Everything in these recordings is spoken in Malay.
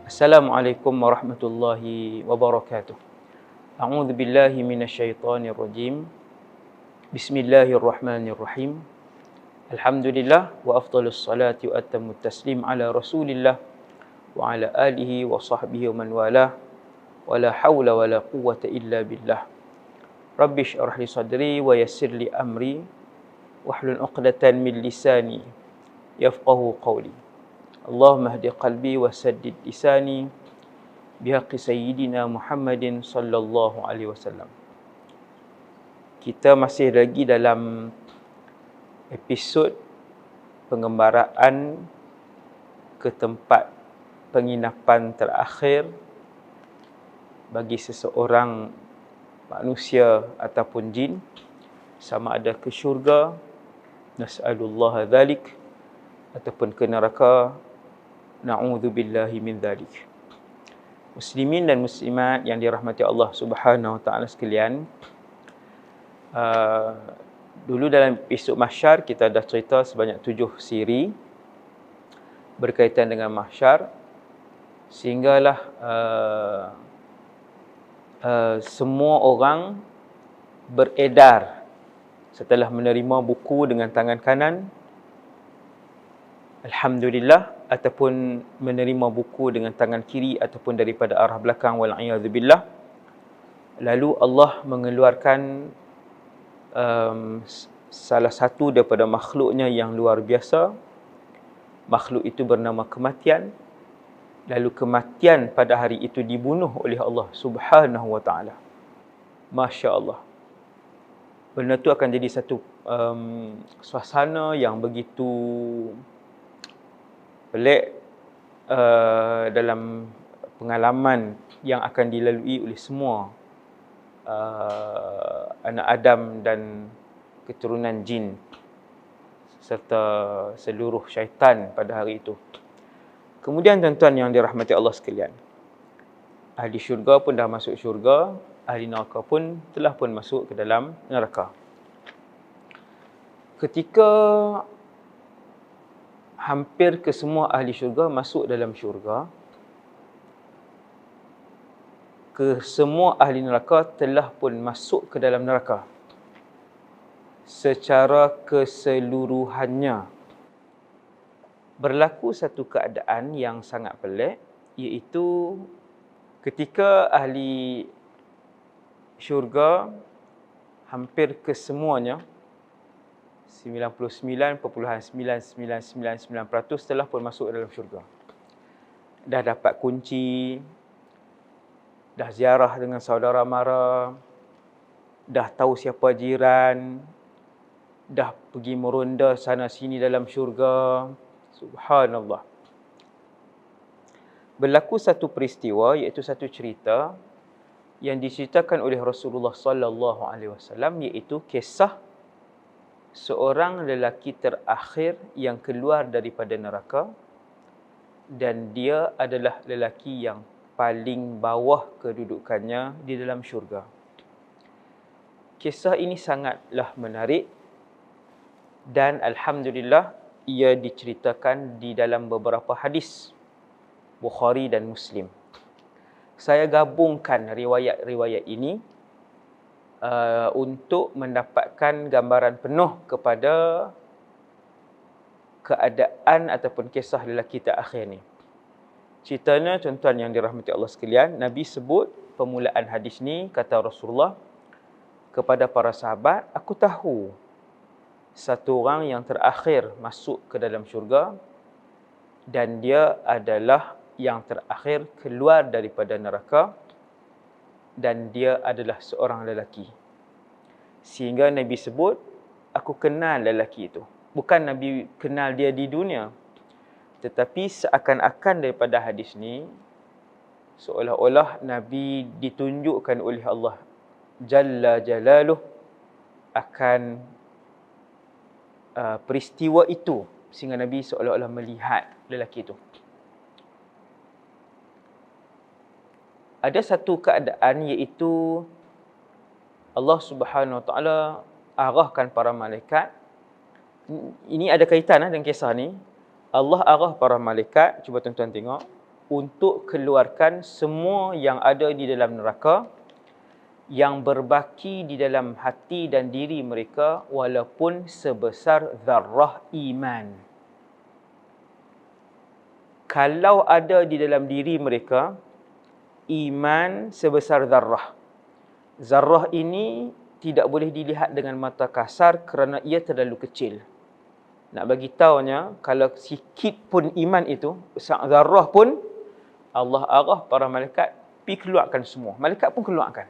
Assalamualaikum warahmatullahi wabarakatuh. A'udzu billahi minasyaitonir rajim. Bismillahirrahmanirrahim. Alhamdulillah wa afdhalus salati wa atammut taslim ala Rasulillah wa ala alihi wa sahbihi wa man walah. Wa la haula wa la quwwata illa billah. Rabbi shrah li sadri wa yassir li amri wahlul 'uqdatan min lisani yafqahu qawli. Allahumma hdi qalbi wa saddid lisani bihaqqi sayyidina Muhammadin sallallahu alaihi wasallam. Kita masih lagi dalam episod pengembaraan ke tempat penginapan terakhir bagi seseorang manusia ataupun jin, sama ada ke syurga, nas'alullah dzalik, ataupun ke neraka, na'udzubillahi min dzalik. Muslimin dan muslimat yang dirahmati Allah Subhanahu wa taala sekalian, dulu dalam episod mahsyar kita dah cerita sebanyak 7 siri berkaitan dengan mahsyar, sehinggalah semua orang beredar setelah menerima buku dengan tangan kanan, alhamdulillah, ataupun menerima buku dengan tangan kiri ataupun daripada arah belakang, wal'iyadzubillah. Lalu Allah mengeluarkan salah satu daripada makhluknya yang luar biasa. Makhluk itu bernama kematian. Lalu kematian pada hari itu dibunuh oleh Allah Subhanahu wa taala. Masya Allah. Benda tu akan jadi satu suasana yang begitu pelik dalam pengalaman yang akan dilalui oleh semua anak Adam dan keturunan jin serta seluruh syaitan pada hari itu. Kemudian tuan-tuan yang dirahmati Allah sekalian, ahli syurga pun dah masuk syurga, ahli neraka pun telah pun masuk ke dalam neraka. Ketika hampir ke semua ahli syurga masuk dalam syurga, ke semua ahli neraka telah pun masuk ke dalam neraka secara keseluruhannya. Berlaku satu keadaan yang sangat pelik, iaitu ketika ahli syurga hampir kesemuanya, 99.999% telah pun masuk dalam syurga. Dah dapat kunci, dah ziarah dengan saudara mara, dah tahu siapa jiran, dah pergi meronda sana sini dalam syurga. Subhanallah. Berlaku satu peristiwa, iaitu satu cerita yang diceritakan oleh Rasulullah sallallahu alaihi wasallam, iaitu kisah seorang lelaki terakhir yang keluar daripada neraka, dan dia adalah lelaki yang paling bawah kedudukannya di dalam syurga. Kisah ini sangatlah menarik dan alhamdulillah ia diceritakan di dalam beberapa hadis Bukhari dan Muslim. Saya gabungkan riwayat-riwayat ini untuk mendapatkan gambaran penuh kepada keadaan ataupun kisah lelaki terakhir ni. Ceritanya, tuan-tuan yang dirahmati Allah sekalian, Nabi sebut permulaan hadis ni, kata Rasulullah kepada para sahabat, aku tahu satu orang yang terakhir masuk ke dalam syurga dan dia adalah yang terakhir keluar daripada neraka, dan dia adalah seorang lelaki. Sehingga Nabi sebut, aku kenal lelaki itu. Bukan Nabi kenal dia di dunia, tetapi seakan-akan daripada hadis ni, seolah-olah Nabi ditunjukkan oleh Allah Jalla Jalaluh akan peristiwa itu, sehingga Nabi seolah-olah melihat lelaki itu. Ada satu keadaan, iaitu Allah Subhanahu wa taala arahkan para malaikat. Ini ada kaitan dengan kisah ni. Allah arah para malaikat, cuba tuan-tuan tengok. untuk keluarkan semua yang ada di dalam neraka yang berbaki di dalam hati dan diri mereka walaupun sebesar zarrah iman. Kalau ada di dalam diri mereka iman sebesar zarrah. Zarrah ini tidak boleh dilihat dengan mata kasar kerana ia terlalu kecil. Nak bagi taunya, kalau sikit pun iman itu, zarrah pun, Allah arah para malaikat, pergi keluarkan semua. Malaikat pun keluarkan.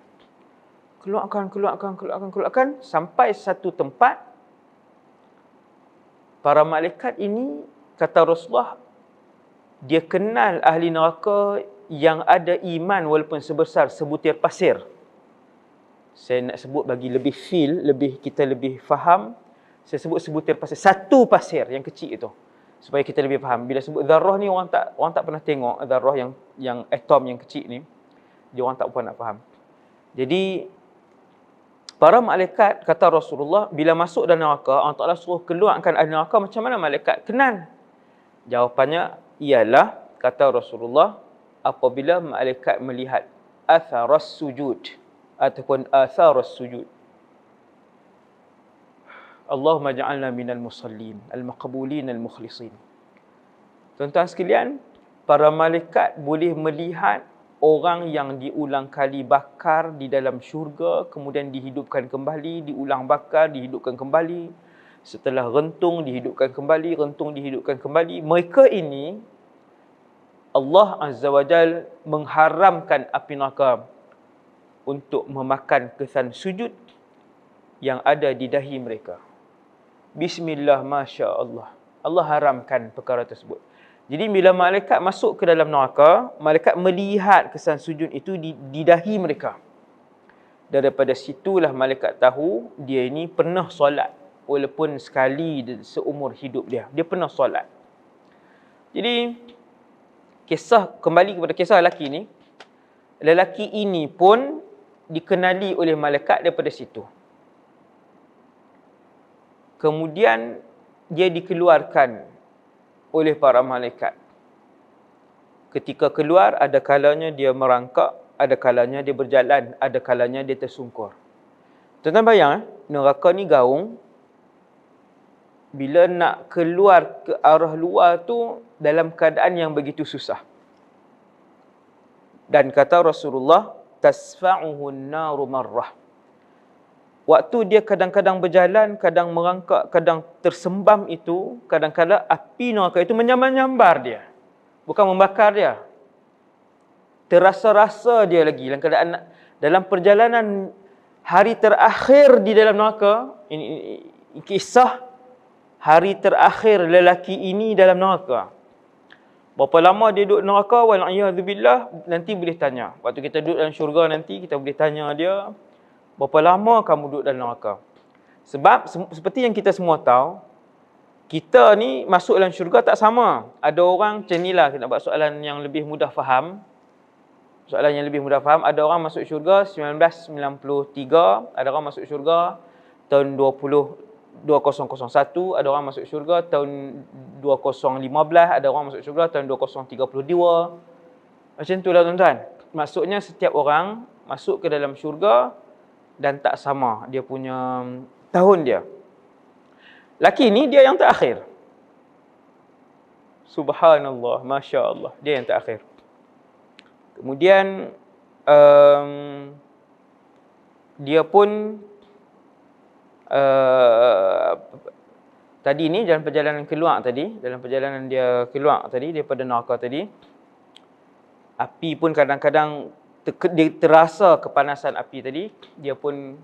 Keluarkan. Sampai satu tempat, para malaikat ini, kata Rasulullah, dia kenal ahli neraka yang ada iman walaupun sebesar sebutir pasir. Saya nak sebut bagi lebih feel, kita lebih faham. Saya sebut sebutir pasir, satu pasir yang kecil itu, supaya kita lebih faham. Bila sebut zarrah ni, orang tak pernah tengok zarrah yang atom yang kecil ni. Dia orang tak pernah nak faham. Jadi para malaikat, kata Rasulullah, bila masuk dalam neraka, Allah Ta'ala suruh keluarkan ahli neraka, macam mana malaikat kenal? Jawapannya ialah, kata Rasulullah, apabila malaikat melihat atharas sujud ataupun atharas sujud. Allahumma ja'alna minal musallin al-maqbulin al-mukhlisin. Tuan-tuan sekalian, para malaikat boleh melihat orang yang diulang kali bakar di dalam syurga, kemudian dihidupkan kembali, diulang bakar, dihidupkan kembali. Setelah rentung, dihidupkan kembali, rentung, dihidupkan kembali. Mereka ini, Allah Azza wa Jal mengharamkan api neraka untuk memakan kesan sujud yang ada di dahi mereka. Bismillah, Masya Allah. Allah haramkan perkara tersebut. Jadi bila malaikat masuk ke dalam neraka, malaikat melihat kesan sujud itu di dahi mereka. Daripada situlah malaikat tahu dia ini pernah solat. Walaupun sekali seumur hidup dia. Dia pernah solat. Jadi, kembali kepada kisah lelaki ni. Lelaki ini pun dikenali oleh malaikat daripada situ. Kemudian dia dikeluarkan oleh para malaikat. Ketika keluar, ada kalanya dia merangkak, ada kalanya dia berjalan, ada kalanya dia tersungkur. Tuan-tuan bayang, neraka ni gaung. Bila nak keluar ke arah luar tu dalam keadaan yang begitu susah. Dan kata Rasulullah, tasfa'uhu an-naru marrah. Waktu dia kadang-kadang berjalan, kadang merangkak, kadang tersembam itu, kadang-kadang api neraka itu menyambar-nyambar dia. Bukan membakar dia. Terasa-rasa dia lagi dalam keadaan, dalam perjalanan hari terakhir di dalam neraka. Ini kisah hari terakhir lelaki ini dalam neraka. Berapa lama dia duduk neraka, wal'iyadzubillah, nanti boleh tanya. Waktu kita duduk dalam syurga nanti, kita boleh tanya dia, berapa lama kamu duduk dalam neraka? Sebab seperti yang kita semua tahu, kita ni masuk dalam syurga tak sama. Ada orang macam ni lah, kita nak buat soalan yang lebih mudah faham. Soalan yang lebih mudah faham, ada orang masuk syurga 1993, ada orang masuk syurga tahun 2001, ada orang masuk syurga tahun 2015, ada orang masuk syurga tahun 2032. Macam tu lah tuan-tuan. Maksudnya setiap orang masuk ke dalam syurga dan tak sama dia punya tahun dia. Laki ni dia yang terakhir. Subhanallah, Masya Allah. Dia yang terakhir. Kemudian dia pun tadi ni dalam perjalanan keluar tadi, dalam perjalanan dia keluar tadi daripada neraka tadi, api pun kadang-kadang dia terasa kepanasan api tadi, dia pun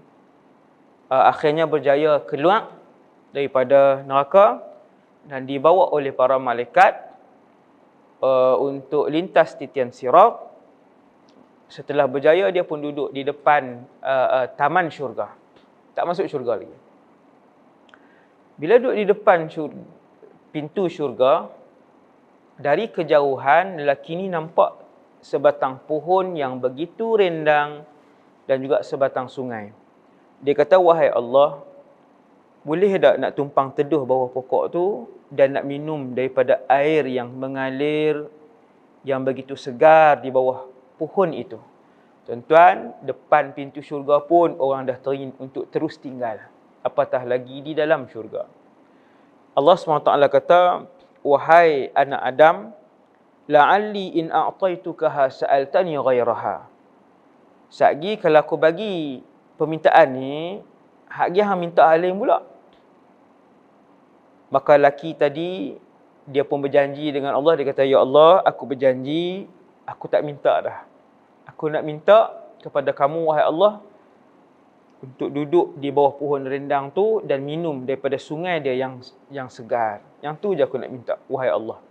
akhirnya berjaya keluar daripada neraka dan dibawa oleh para malaikat untuk lintas titian sirat. Setelah berjaya, dia pun duduk di depan taman syurga. Tak masuk syurga lagi. Bila duduk di depan pintu syurga, dari kejauhan lelaki ni nampak sebatang pohon yang begitu rindang dan juga sebatang sungai. Dia kata, wahai Allah, boleh tak nak tumpang teduh bawah pokok tu dan nak minum daripada air yang mengalir yang begitu segar di bawah pohon itu. Tuan-tuan, depan pintu syurga pun orang dah teringin untuk terus tinggal. Apatah lagi di dalam syurga. Allah SWT kata, wahai anak Adam, la'alli in a'taitukaha sa'altani ghairaha. Satgi kalau aku bagi permintaan ni, hak dia hang minta hal lain pula. Maka laki tadi, dia pun berjanji dengan Allah. Dia kata, ya Allah, aku berjanji, aku tak minta dah. Aku nak minta kepada kamu, wahai Allah, untuk duduk di bawah pohon rendang tu dan minum daripada sungai dia yang segar. Yang tu je aku nak minta, wahai Allah.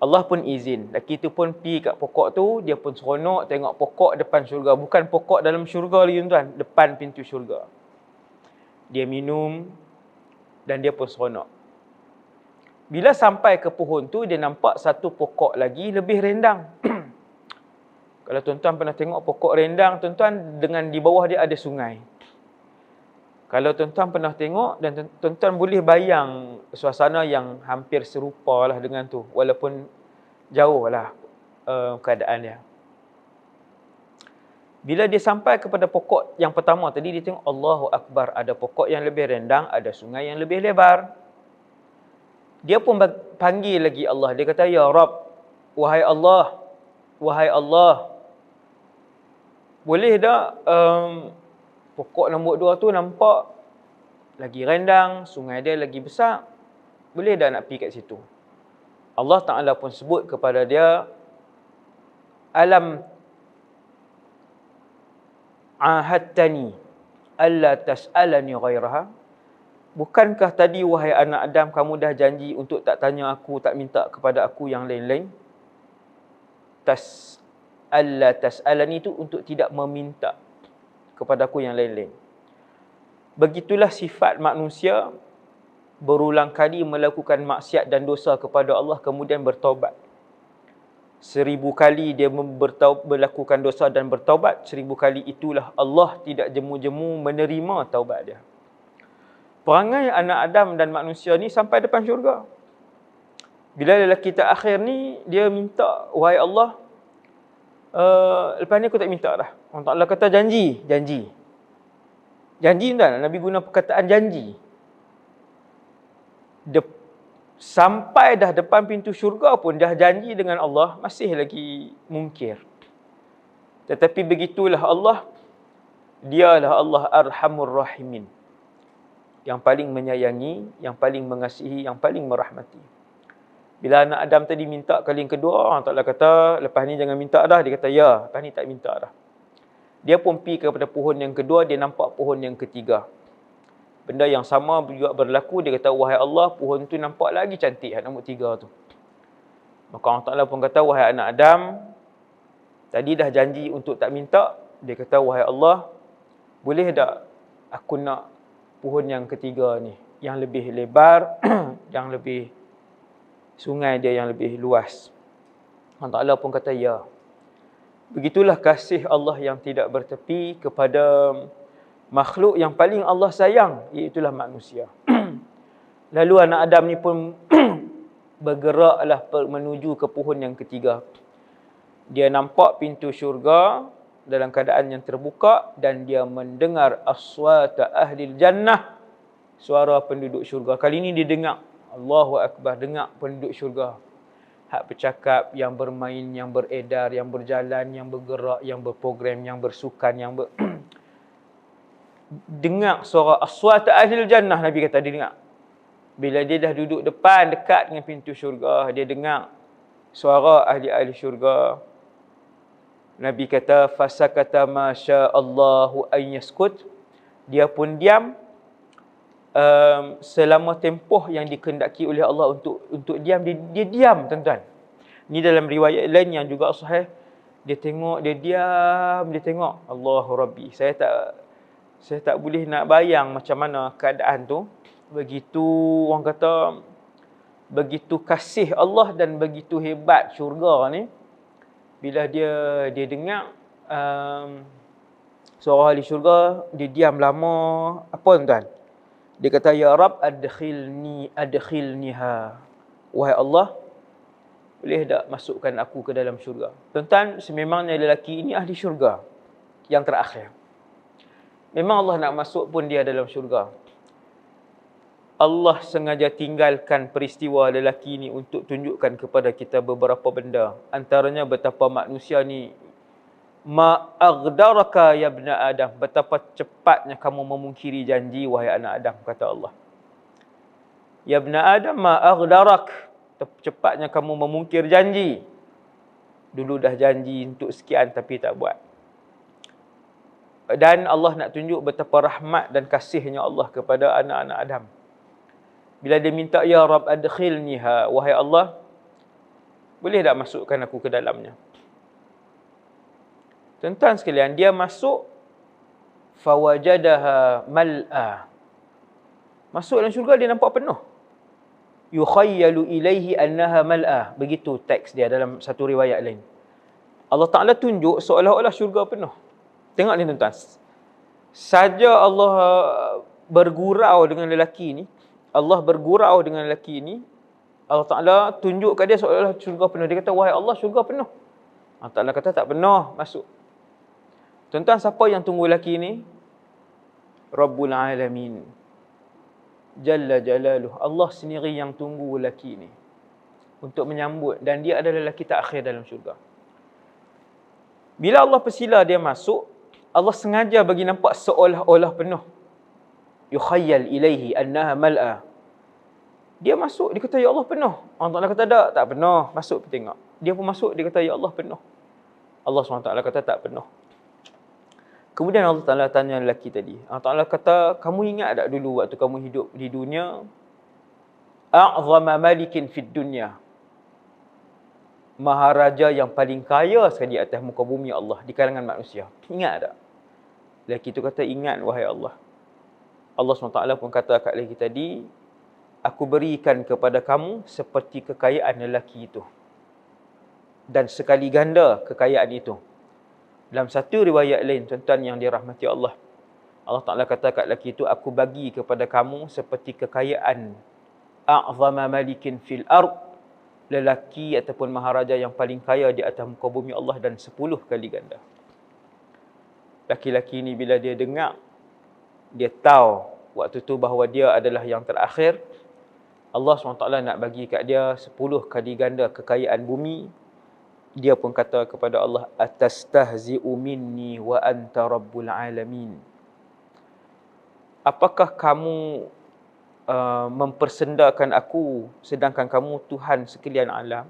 Allah pun izin. Laki tu pun pergi kat pokok tu, dia pun seronok tengok pokok depan syurga. Bukan pokok dalam syurga lagi tuan, depan pintu syurga. Dia minum dan dia pun seronok. Bila sampai ke pohon tu, dia nampak satu pokok lagi lebih rendang. Kalau tuan-tuan pernah tengok pokok rendang, tuan-tuan dengan di bawah dia ada sungai. Kalau tuan-tuan pernah tengok dan tuan-tuan boleh bayang suasana yang hampir serupa lah dengan tu. Walaupun jauh lah keadaan dia. Bila dia sampai kepada pokok yang pertama tadi, dia tengok Allahu Akbar. Ada pokok yang lebih rendang, ada sungai yang lebih lebar. Dia pun panggil lagi Allah. Dia kata, ya Rabb, wahai Allah, wahai Allah. Boleh tak pokok nombor 2 tu nampak lagi rendang, sungai dia lagi besar. Boleh tak nak pergi kat situ? Allah Ta'ala pun sebut kepada dia, alam ahadtani alla tas'alani ghairaha. Bukankah tadi wahai anak Adam, kamu dah janji untuk tak tanya aku, tak minta kepada aku yang lain-lain? Alla tas'alani itu untuk tidak meminta kepada aku yang lain-lain. Begitulah sifat manusia berulang kali melakukan maksiat dan dosa kepada Allah kemudian bertaubat. 1000 kali dia melakukan dosa dan bertaubat, 1000 kali itulah Allah tidak jemu-jemu menerima taubat dia. Perangai anak Adam dan manusia ni sampai depan syurga. Bila lelaki tak akhir ni, dia minta, wahai Allah, lepas ni aku tak minta dah. Allah Ta'ala kata janji. Janji tak? Nabi guna perkataan janji. Sampai dah depan pintu syurga pun dah janji dengan Allah, masih lagi mungkir. Tetapi begitulah Allah. Dialah Allah Arhamur Rahimin. Yang paling menyayangi, yang paling mengasihi, yang paling merahmati. Bila anak Adam tadi minta kali yang kedua, Allah Ta'ala kata, lepas ni jangan minta dah. Dia kata, ya, lepas ni tak minta dah. Dia pun pergi kepada pohon yang kedua, dia nampak pohon yang ketiga. Benda yang sama juga berlaku, dia kata, wahai Allah, pohon tu nampak lagi cantik, nombor 3 tu. Maka Allah Ta'ala pun kata, wahai anak Adam, tadi dah janji untuk tak minta. Dia kata, wahai Allah, boleh tak aku nak pohon yang ketiga ni, yang lebih lebar, yang lebih sungai dia yang lebih luas. Allah Ta'ala pun kata, ya. Begitulah kasih Allah yang tidak bertepi kepada makhluk yang paling Allah sayang, iaitulah manusia. Lalu anak Adam ni pun bergeraklah menuju ke pohon yang ketiga. Dia nampak pintu syurga dalam keadaan yang terbuka dan dia mendengar aswata ahlil jannah, suara penduduk syurga. Kali ini dia dengar, Allahu Akbar, dengar penduduk syurga. Hak bercakap, yang bermain, yang beredar, yang berjalan, yang bergerak, yang berprogram, yang bersukan, yang dengar suara aswat ahlil jannah. Nabi kata dia dengar. Bila dia dah duduk depan, dekat dengan pintu syurga, dia dengar suara ahli-ahli syurga. Nabi kata, fasakata masya'allahu an yaskut. Dia pun diam selama tempoh yang dikehendaki oleh Allah untuk diam. Dia diam, tuan-tuan. Ini dalam riwayat lain yang juga sahih. Dia tengok, dia diam, dia tengok. Allahu Rabbi. Saya tak boleh nak bayang macam mana keadaan tu. Begitu, orang kata, begitu kasih Allah dan begitu hebat syurga ni. Bila dia dengar suara ahli syurga, dia diam lama. Apa tuan-tuan? Dia kata, ya Rabb, adkhilniha. Wahai Allah, boleh tak masukkan aku ke dalam syurga? Tuan-tuan, sememangnya lelaki ini ahli syurga yang terakhir. Memang Allah nak masuk pun dia dalam syurga. Allah sengaja tinggalkan peristiwa lelaki ini untuk tunjukkan kepada kita beberapa benda. Antaranya betapa manusia ni ma'agdaraka ya ibna Adam. Betapa cepatnya kamu memungkiri janji wahai anak Adam, kata Allah. Ya ibna Adam ma'agdarak. Cepatnya kamu memungkir janji. Dulu dah janji untuk sekian tapi tak buat. Dan Allah nak tunjuk betapa rahmat dan kasihnya Allah kepada anak-anak Adam. Bila dia minta, ya Rab adkhilniha, wahai Allah, boleh tak masukkan aku ke dalamnya? Tuan-tuan sekalian, dia masuk, fawajadaha mal'a. Masuk dalam syurga, dia nampak penuh. Yukhayyalu ilaihi annaha mal'a. Begitu teks dia dalam satu riwayat lain. Allah Ta'ala tunjuk seolah-olah syurga penuh. Tengok ni tuan-tuan. Saja Allah bergurau dengan lelaki ni, Allah bergurau dengan lelaki ini, Allah Ta'ala tunjuk kat dia seolah-olah syurga penuh. Dia kata, wahai Allah, syurga penuh. Allah Ta'ala kata, tak penuh, masuk. Tuan-tuan, siapa yang tunggu lelaki ini? Rabbul Alamin. Jalla Jalaluh. Allah sendiri yang tunggu lelaki ini untuk menyambut. Dan dia adalah lelaki terakhir dalam syurga. Bila Allah persila dia masuk, Allah sengaja bagi nampak seolah-olah penuh. Yukhayyal ilaihi annaha mal'a. Dia masuk, dia kata, ya Allah penuh. Allah Ta'ala kata, tak penuh. Masuk, tengok. Dia pun masuk, dia kata, ya Allah penuh. Allah SWT kata, tak penuh. Kemudian Allah Ta'ala tanya lelaki tadi. Allah Ta'ala kata, kamu ingat tak dulu waktu kamu hidup di dunia? A'zama malikin fid dunya. Maharaja yang paling kaya sekali di atas muka bumi Allah, di kalangan manusia. Ingat tak? Lelaki itu kata, ingat wahai Allah. Allah SWT pun kata kat lelaki tadi, aku berikan kepada kamu seperti kekayaan lelaki itu. Dan sekali ganda kekayaan itu. Dalam satu riwayat lain, tuan-tuan yang dirahmati Allah, Allah Ta'ala kata kat lelaki itu, aku bagi kepada kamu seperti kekayaan a'zama malikin fil ard, lelaki ataupun maharaja yang paling kaya di atas muka bumi Allah, dan 10 kali ganda. Laki-laki ini bila dia dengar, dia tahu waktu tu bahawa dia adalah yang terakhir. Allah SWT nak bagi kat dia 10 kali ganda kekayaan bumi. Dia pun kata kepada Allah, atastahzi'u minni wa anta rabbul alamin. Apakah kamu mempersendakan aku sedangkan kamu Tuhan sekalian alam?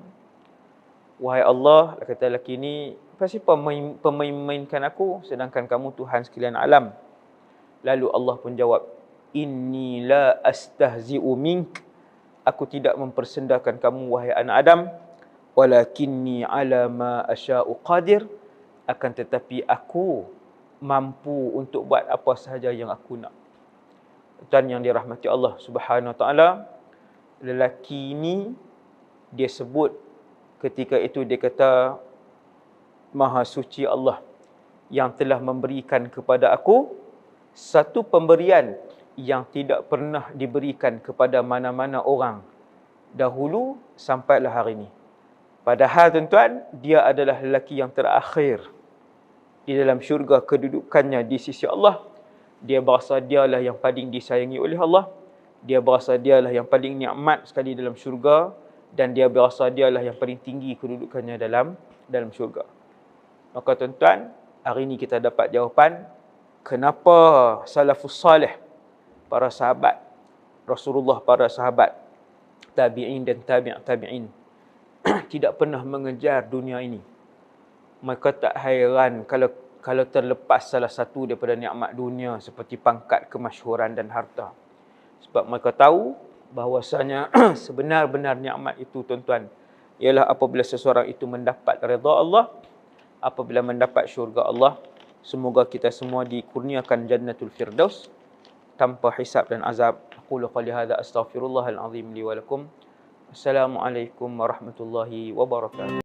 Wahai Allah, kata lelaki ini, pasti pemain-mainkan aku sedangkan kamu Tuhan sekalian alam. Lalu Allah pun jawab, inni la astahzi'u mink. Aku tidak mempersendakan kamu wahai anak Adam. Walakinni ala ma asya'u qadir. Akan tetapi aku mampu untuk buat apa sahaja yang aku nak. Tuan yang dirahmati Allah Subhanahu Wa Taala, lelaki ini dia sebut ketika itu, dia kata, Maha suci Allah yang telah memberikan kepada aku satu pemberian yang tidak pernah diberikan kepada mana-mana orang dahulu sampailah hari ini. Padahal tuan-tuan, dia adalah lelaki yang terakhir di dalam syurga kedudukannya di sisi Allah. Dia berasa dialah yang paling disayangi oleh Allah. Dia berasa dialah yang paling nikmat sekali dalam syurga. Dan dia berasa dialah yang paling tinggi kedudukannya dalam syurga. Maka tuan-tuan, hari ini kita dapat jawapan kenapa salafus salih, para sahabat Rasulullah, para sahabat tabi'in dan tabi'in tidak pernah mengejar dunia ini. Mereka tak hairan kalau terlepas salah satu daripada nikmat dunia seperti pangkat, kemasyhuran dan harta. Sebab mereka tahu bahawasanya sebenar-benar nikmat itu, tuan-tuan, ialah apabila seseorang itu mendapat redha Allah, apabila mendapat syurga Allah. Semoga kita semua dikurniakan jannatul firdaus tanpa hisab dan azab. Aqulu qali hadza astaghfirullahal azim li wa lakum. Assalamualaikum warahmatullahi wabarakatuh.